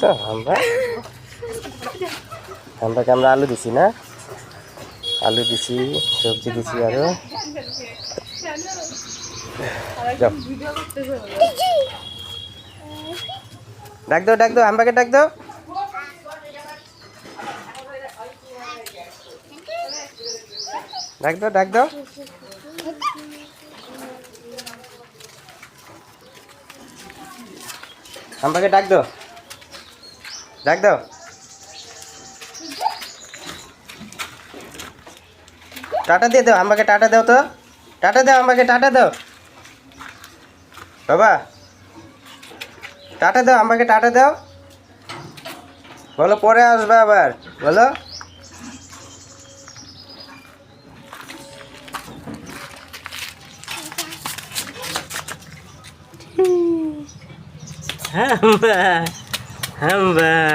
দেখছো আমরাকে আমরা আলু দিছি না, আলু দিছি, সবজি দিছি আরো। ডাক দাও আমরাকে ডাক দাও। ডাক দাও আমরাকে ডাক দাও। টাটা দিয়ে দাও আমাকে, টাটা দাও তো, টাটা দাও আমাকে, টাটা দাও বাবা, টাটা দাও আমাকে, টাটা দাও। বলো পরে আসবে আবার, বলো। হাম্বা হাম্বা।